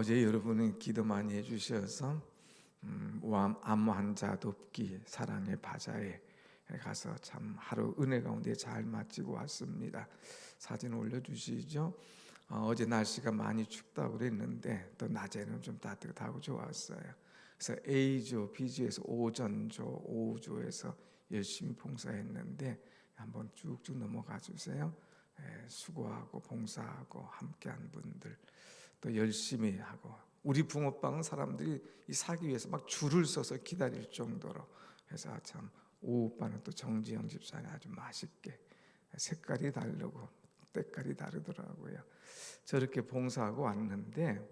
어제 여러분은 기도 많이 해주셔서 암 환자 돕기 사랑의 바자에 가서 참 하루 은혜 가운데 잘 마치고 왔습니다. 사진 올려주시죠. 어제 날씨가 많이 춥다고 그랬는데 또 낮에는 좀 따뜻하고 좋았어요. 그래서 A조, B조에서 오전조, 오후조에서 열심히 봉사했는데 한번 쭉쭉 넘어가 주세요. 수고하고 봉사하고 함께한 분들, 또 열심히 하고, 우리 붕어빵은 사람들이 이 사기 위해서 막 줄을 서서 기다릴 정도로 해서 참 오후반은 또 정지영 집사님 아주 맛있게, 색깔이 다르고 때깔이 다르더라고요. 저렇게 봉사하고 왔는데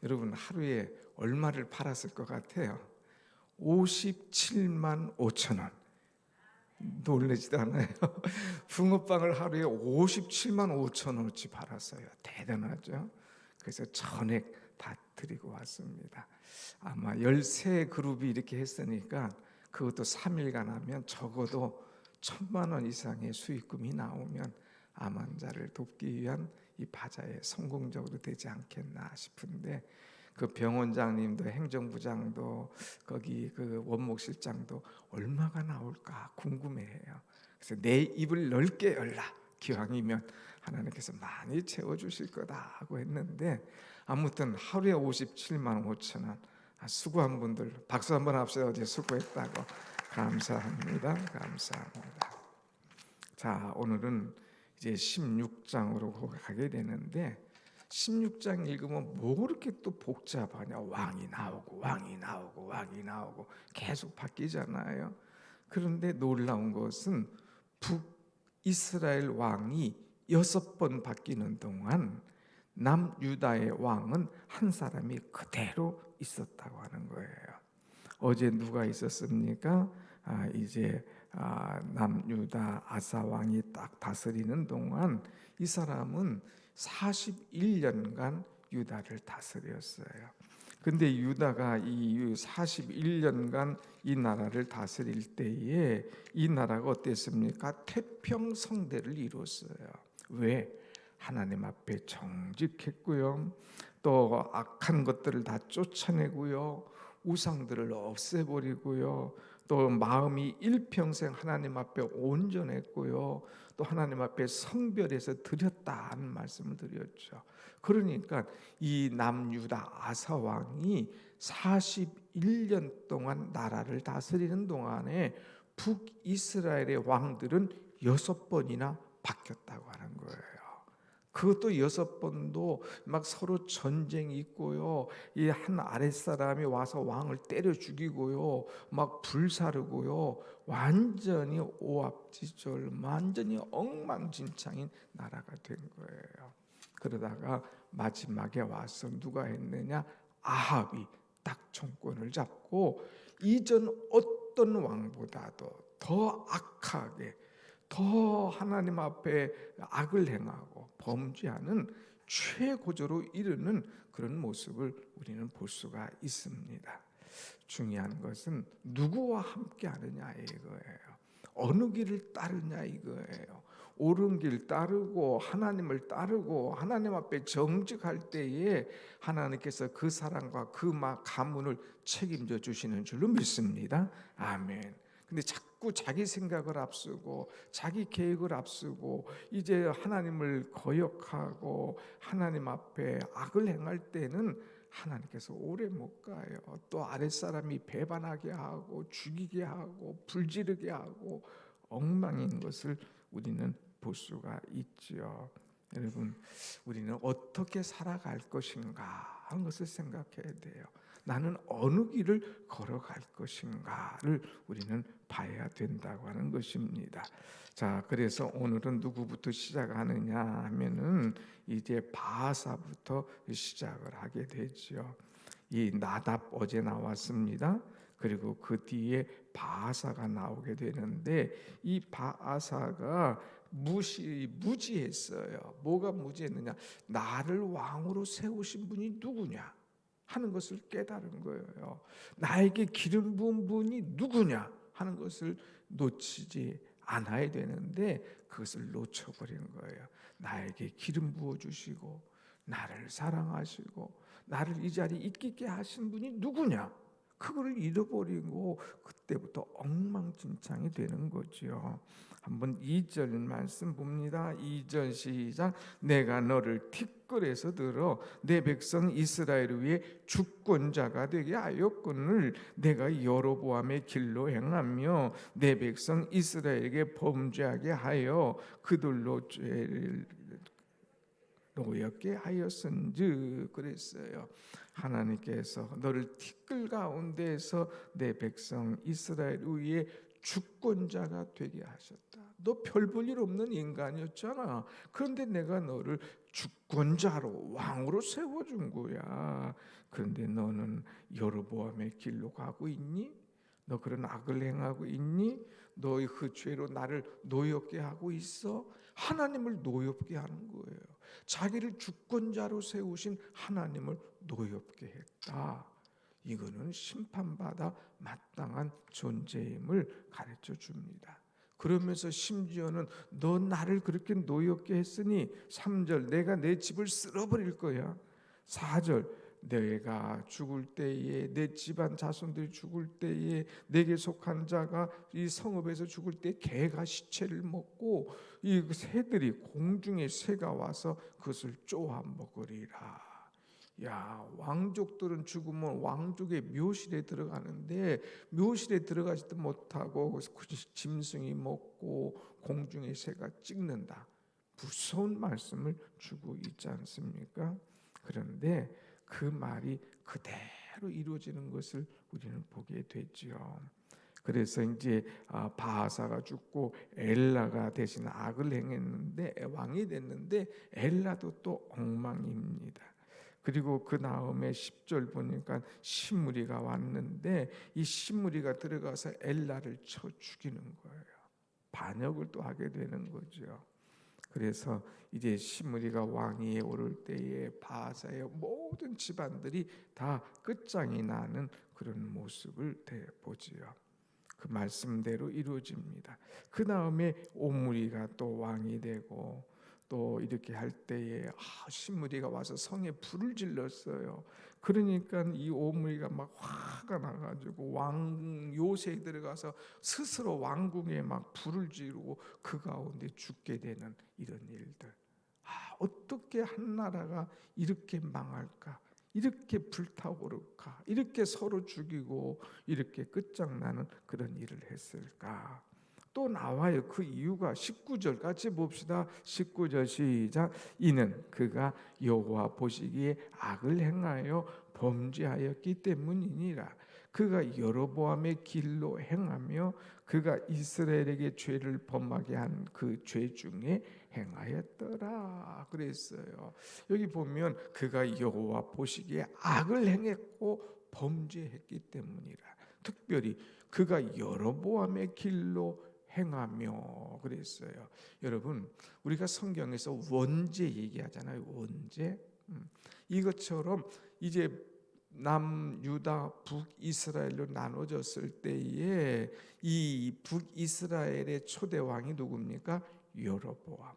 여러분, 하루에 얼마를 팔았을 것 같아요? 57만 5천 원. 놀라지도 않아요? 붕어빵을 하루에 57만 5천 원어치 팔았어요. 대단하죠? 그래서 전액 다 드리고 왔습니다. 아마 13그룹이 이렇게 했으니까 그것도 3일간 하면 적어도 1,000만 원 이상의 수익금이 나오면 암 환자를 돕기 위한 이 바자에 성공적으로 되지 않겠나 싶은데, 그 병원장님도 행정부장도 거기 그 원목실장도 얼마가 나올까 궁금해해요. 그래서 내 입을 넓게 열라, 기왕이면 하나님께서 많이 채워주실 거다 하고 했는데, 아무튼 하루에 57만 5천 원 수고한 분들 박수 한번 합시다. 어제 수고했다고. 감사합니다. 감사합니다. 자, 오늘은 이제 16장으로 가게 되는데, 16장 읽으면 뭐 그렇게 또 복잡하냐. 왕이 나오고 왕이 나오고 왕이 나오고 계속 바뀌잖아요. 그런데 놀라운 것은 북이스라엘 왕이 6번 바뀌는 동안 남유다의 왕은 한 사람이 그대로 있었다고 하는 거예요. 어제 누가 있었습니까? 남유다 아사 왕이 딱 다스리는 동안 이 사람은 41년간 유다를 다스렸어요. 근데 유다가 이 41년간 이 나라를 다스릴 때에 이 나라가 어땠습니까? 태평성대를 이뤘어요. 왜? 하나님 앞에 정직했고요. 또 악한 것들을 다 쫓아내고요. 우상들을 없애버리고요. 또 마음이 일평생 하나님 앞에 온전했고요. 또 하나님 앞에 성별해서 드렸다는 말씀을 드렸죠. 그러니까 이 남유다 아사 왕이 41년 동안 나라를 다스리는 동안에 북이스라엘의 왕들은 6번이나 바뀌었다고 하는 거예요. 그것도 6번도 막 서로 전쟁이 있고요. 이 한 아랫사람이 와서 왕을 때려 죽이고요. 막 불사르고요. 완전히 오합지졸, 완전히 엉망진창인 나라가 된 거예요. 그러다가 마지막에 와서 누가 했느냐? 아합이 딱 정권을 잡고 이전 어떤 왕보다도 더 악하게, 더 하나님 앞에 악을 행하고 범죄하는 최고조로 이르는 그런 모습을 우리는 볼 수가 있습니다. 중요한 것은 누구와 함께 하느냐 이거예요. 어느 길을 따르냐 이거예요. 옳은 길 따르고 하나님을 따르고 하나님 앞에 정직할 때에 하나님께서 그 사랑과 그 가문을 책임져 주시는 줄로 믿습니다. 아멘. 근데 자꾸 자기 생각을 앞서고 자기 계획을 앞서고 이제 하나님을 거역하고 하나님 앞에 악을 행할 때는 하나님께서 오래 못 가요. 또 아랫사람이 배반하게 하고 죽이게 하고 불지르게 하고 엉망인 것을 우리는 볼 수가 있죠. 여러분, 우리는 어떻게 살아갈 것인가 하는 것을 생각해야 돼요. 나는 어느 길을 걸어갈 것인가를 우리는 봐야 된다고 하는 것입니다. 자, 그래서 오늘은 누구부터 시작하느냐 하면은 이제 바아사부터 시작을 하게 되죠. 이 나답 어제 나왔습니다. 그리고 그 뒤에 바아사가 나오게 되는데, 이 바아사가 무지했어요. 뭐가 무지했느냐? 나를 왕으로 세우신 분이 누구냐 하는 것을 깨달은 거예요. 나에게 기름 부은 분이 누구냐 하는 것을 놓치지 않아야 되는데 그것을 놓쳐버린 거예요. 나에게 기름 부어주시고 나를 사랑하시고 나를 이 자리에 있게 하신 분이 누구냐? 그거를 잃어버리고 그때부터 엉망진창이 되는 거죠. 한번 2절 말씀 봅니다. 2절 시작. 내가 너를 티끌에서 들어 내 백성 이스라엘을 위해 주권자가 되게 하였거늘 내가 여로보암의 길로 행하며 내 백성 이스라엘에게 범죄하게 하여 그들로 죄를 노엽게 하였은즉 그랬어요. 하나님께서 너를 티끌 가운데에서 내 백성 이스라엘 위에 주권자가 되게 하셨다. 너 별 볼 일 없는 인간이었잖아. 그런데 내가 너를 주권자로 왕으로 세워준 거야. 그런데 너는 여로보암의 길로 가고 있니? 너 그런 악을 행하고 있니? 너의 그 죄로 나를 노엽게 하고 있어? 하나님을 노엽게 하는 거예요. 자기를 주권자로 세우신 하나님을 노엽게 했다. 이거는 심판받아 마땅한 존재임을 가르쳐 줍니다. 그러면서 심지어는 너 나를 그렇게 노엽게 했으니 3절 내가 내 집을 쓸어버릴 거야. 4절 내가 죽을 때에 내 집안 자손들이 죽을 때에 내게 속한 자가 이 성읍에서 죽을 때 개가 시체를 먹고 이 새들이 공중의 새가 와서 그것을 쪼아 먹으리라. 야, 왕족들은 죽으면 왕족의 묘실에 들어가는데 묘실에 들어가지도 못하고 짐승이 먹고 공중의 새가 찍는다. 무서운 말씀을 주고 있지 않습니까? 그런데 그 말이 그대로 이루어지는 것을 우리는 보게 되죠. 그래서 이제 바하사가 죽고 엘라가 대신 악을 행했는데 왕이 됐는데 엘라도 또 엉망입니다. 그리고 그 다음에 10절 보니까 시므리가 왔는데 이 시므리가 들어가서 엘라를 쳐 죽이는 거예요. 반역을 또 하게 되는 거죠. 그래서 이제 시므리가 왕위에 오를 때에 바하사의 모든 집안들이 다 끝장이 나는 그런 모습을 보지요. 그 말씀대로 이루어집니다. 그 다음에 오므리가 또 왕이 되고 또 이렇게 할 때에 시므리가 와서 성에 불을 질렀어요. 그러니까 이 오므리가 막 화가 나가지고 왕 요새에 들어가서 스스로 왕궁에 막 불을 지르고 그 가운데 죽게 되는 이런 일들. 어떻게 한 나라가 이렇게 망할까? 이렇게 불타오를까? 이렇게 서로 죽이고 이렇게 끝장나는 그런 일을 했을까? 또 나와요. 그 이유가 19절 같이 봅시다. 19절 시작. 이는 그가 여호와 보시기에 악을 행하여 범죄하였기 때문이니라. 그가 여로보암의 길로 행하며 그가 이스라엘에게 죄를 범하게 한 그 죄 중에 행하였더라 그랬어요. 여기 보면 그가 여호와 보시기에 악을 행했고 범죄했기 때문이라. 특별히 그가 여로보암의 길로 행하며 그랬어요. 여러분, 우리가 성경에서 원죄 얘기하잖아요. 원죄. 이것처럼 이제 남유다 북이스라엘로 나눠졌을 때에 이 북이스라엘의 초대 왕이 누굽니까? 여로보암.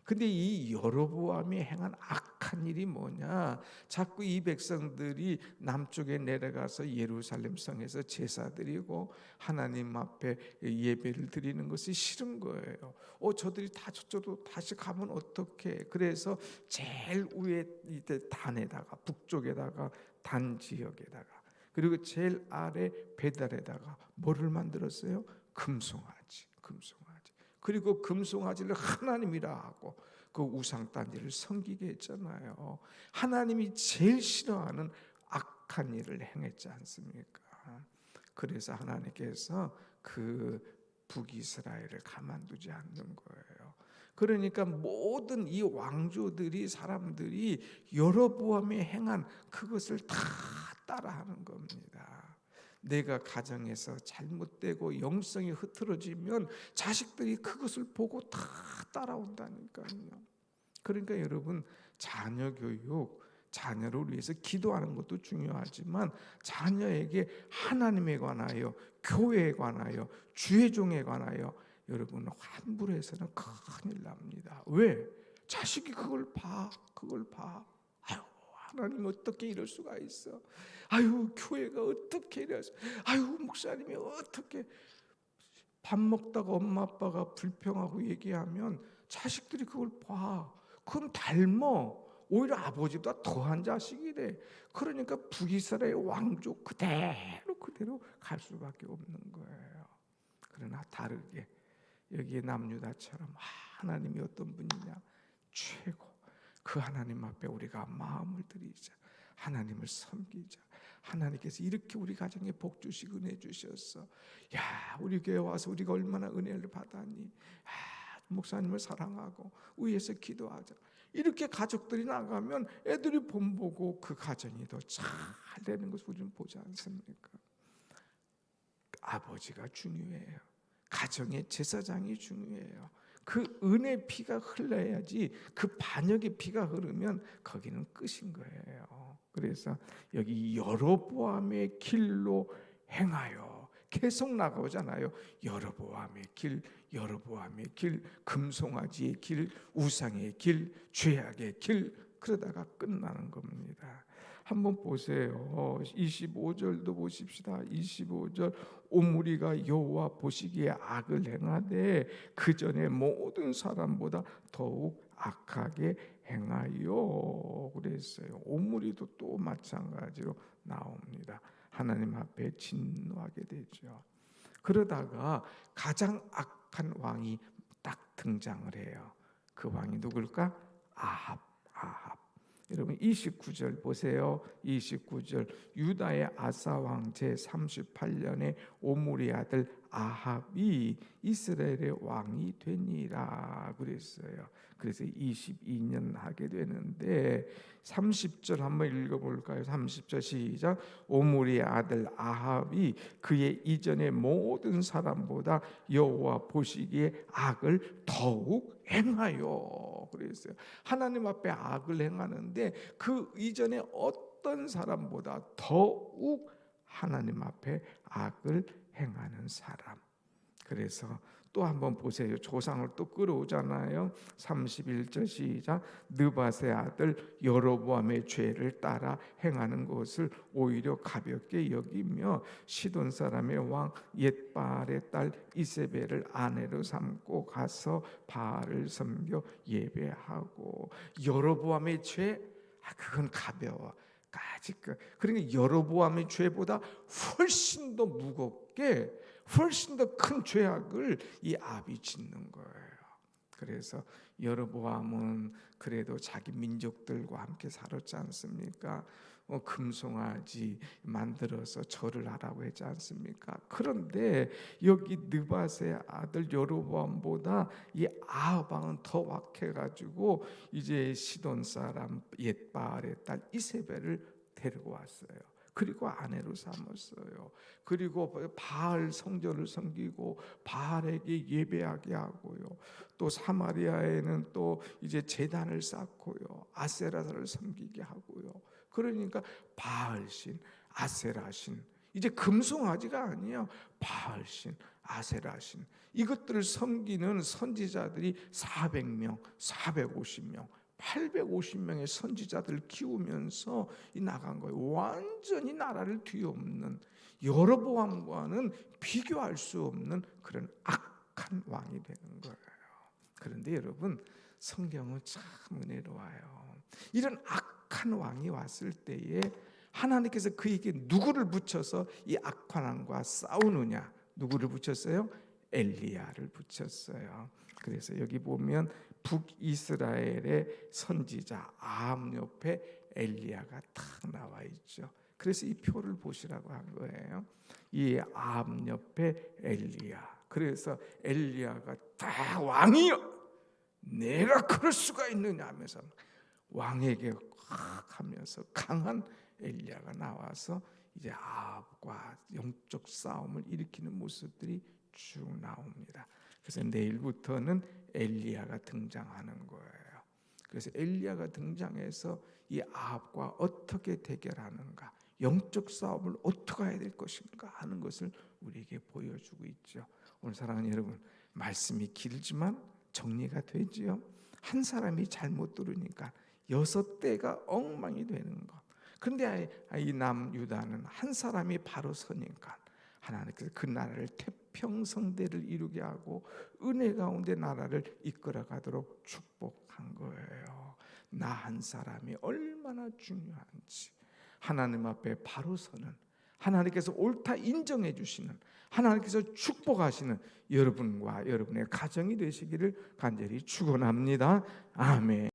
근데 이 여로보암이 행한 악한 일이 뭐냐? 자꾸 이 백성들이 남쪽에 내려가서 예루살렘 성에서 제사 드리고 하나님 앞에 예배를 드리는 것이 싫은 거예요. 저들이 다 저쪽으로 다시 가면 어떡해? 그래서 제일 위에 이제 단에다가 북쪽에다가 단 지역에다가 그리고 제일 아래 배달에다가 뭐를 만들었어요? 금송아지. 그리고 금송아지를 하나님이라 하고 그 우상단지를 섬기게 했잖아요. 하나님이 제일 싫어하는 악한 일을 행했지 않습니까? 그래서 하나님께서 그 북이스라엘을 가만두지 않는 거예요. 그러니까 모든 이 왕조들이 사람들이 여로보암이 행한 그것을 다 따라하는 겁니다. 내가 가정에서 잘못되고 영성이 흐트러지면 자식들이 그것을 보고 다 따라온다니까요. 그러니까 여러분, 자녀 교육, 자녀를 위해서 기도하는 것도 중요하지만 자녀에게 하나님에 관하여, 교회에 관하여, 주의 종에 관하여 여러분 함부로 해서는 큰일 납니다. 왜? 자식이 그걸 봐. 아유, 하나님 어떻게 이럴 수가 있어? 아유, 교회가 어떻게 이래서? 아유, 목사님이 어떻게? 밥 먹다가 엄마 아빠가 불평하고 얘기하면 자식들이 그걸 봐. 그럼 닮어. 오히려 아버지보다 더한 자식이래. 그러니까 북이스라엘 왕족 그대로 갈 수밖에 없는 거예요. 그러나 다르게 여기에 남유다처럼 하나님이 어떤 분이냐? 최고. 그 하나님 앞에 우리가 마음을 들이자. 하나님을 섬기자. 하나님께서 이렇게 우리 가정에 복 주시고 은혜 주셨어. 야, 우리 교회 와서 우리가 얼마나 은혜를 받았니? 목사님을 사랑하고 위에서 기도하자. 이렇게 가족들이 나가면 애들이 본보고 그 가정이 더 잘 되는 것을 우리는 보지 않습니까? 아버지가 중요해요. 가정의 제사장이 중요해요. 그 은혜 피가 흘러야지. 그 반역의 피가 흐르면 거기는 끝인 거예요. 그래서 여기 여로보암의 길로 행하여 계속 나가오잖아요. 여로보암의 길, 여로보암의 길, 금송아지의 길, 우상의 길, 죄악의 길, 그러다가 끝나는 겁니다. 한번 보세요. 25절도 보십시다. 25절 오므리가 여호와 보시기에 악을 행하되 그 전에 모든 사람보다 더욱 악하게 행하여 그랬어요. 오므리도 또 마찬가지로 나옵니다. 하나님 앞에 진노하게 되죠. 그러다가 가장 악한 왕이 딱 등장을 해요. 그 왕이 누굴까? 아합. 여러분 29절 보세요. 29절 유다의 아사 왕 제38년에 오므리 아들 아합이 이스라엘의 왕이 되니라 그랬어요. 그래서 22년 하게 되는데 30절 한번 읽어볼까요? 30절 시작. 오므리의 아들 아합이 그의 이전의 모든 사람보다 여호와 보시기에 악을 더욱 행하여 그랬어요. 하나님 앞에 악을 행하는데 그 이전에 어떤 사람보다 더욱 하나님 앞에 악을 행하는 사람. 그래서 또 한번 보세요. 조상을 또 끌어오잖아요. 31절 시작. 느밧의 아들 여로보암의 죄를 따라 행하는 것을 오히려 가볍게 여기며 시돈 사람의 왕 옅바알의 딸 이세벨을 아내로 삼고 가서 바알을 섬겨 예배하고. 여로보암의 죄, 그건 가벼워. 그러니까 여로보암의 죄보다 훨씬 더 무겁게, 훨씬 더 큰 죄악을 이 아합이 짓는 거예요. 그래서 여로보암은 그래도 자기 민족들과 함께 살았지 않습니까? 금송아지 만들어서 절을 하라고 했지 않습니까? 그런데 여기 느밧의 아들 여로보암보다 이 아합 왕은 더 악해가지고 이제 시돈 사람 옅바알의 딸 이세벨을 데리고 왔어요. 그리고 아내로 삼았어요. 그리고 바알 성전을 섬기고 바알에게 예배하게 하고요. 또 사마리아에는 또 이제 제단을 쌓고요. 아세라를 섬기게 하고요. 그러니까 바알신, 아세라신, 이제 금송아지가 아니에요. 바알신, 아세라신, 이것들을 섬기는 선지자들이 400명, 450명, 850명의 선지자들을 키우면서 나간 거예요. 완전히 나라를 뒤엎는, 여로보암과는 비교할 수 없는 그런 악한 왕이 되는 거예요. 그런데 여러분, 성경은 참 은혜로워요. 이런 악한 왕이 왔을 때에 하나님께서 그에게 누구를 붙여서 이 악한 왕과 싸우느냐? 누구를 붙였어요? 엘리야를 붙였어요. 그래서 여기 보면 북이스라엘의 선지자 아합 옆에 엘리야가 딱 나와 있죠. 그래서 이 표를 보시라고 한 거예요. 이 아합 옆에 엘리야. 그래서 엘리야가 딱 왕이여, 내가 그럴 수가 있느냐 하면서 왕에게 확 하면서 강한 엘리야가 나와서 이제 아합과 영적 싸움을 일으키는 모습들이 쭉 나옵니다. 그래서 내일부터는 엘리야가 등장하는 거예요. 그래서 엘리야가 등장해서 이 아합과 어떻게 대결하는가, 영적 싸움을 어떻게 해야 될 것인가 하는 것을 우리에게 보여주고 있죠. 오늘 사랑하는 여러분, 말씀이 길지만 정리가 되지요. 한 사람이 잘못 들으니까 6대가 엉망이 되는 것. 그런데 이 남유다는 한 사람이 바로 서니까 하나님께서 그 나라를 태평성대를 이루게 하고 은혜 가운데 나라를 이끌어가도록 축복한 거예요. 나 한 사람이 얼마나 중요한지, 하나님 앞에 바로 서는, 하나님께서 옳다 인정해 주시는, 하나님께서 축복하시는 여러분과 여러분의 가정이 되시기를 간절히 축원합니다. 아멘.